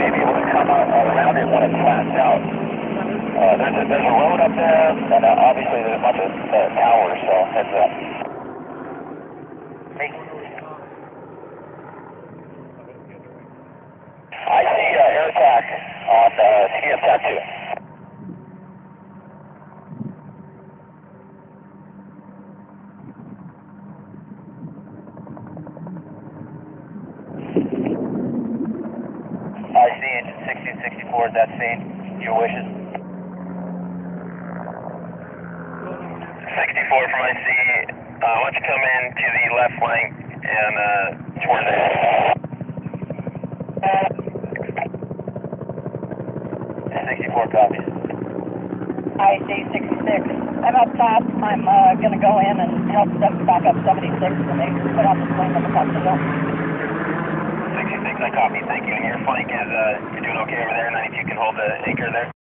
may be able to come out around it when it flats out. There's a road up there, and obviously there's a bunch of towers, so heads up. Hey. I see air attack on CDM TAC 2. I see engine 1664 at that scene. Your wishes? 64 from IC. Why don't you come in to the left flank and towards it. 64 copies. IC 66. I'm up top. I'm going to go in and help back up 76 when they put on the swing on the top of the hill. 66, I copy. Thank you. And your flank is, you're doing okay over there, and if you can hold the acre there.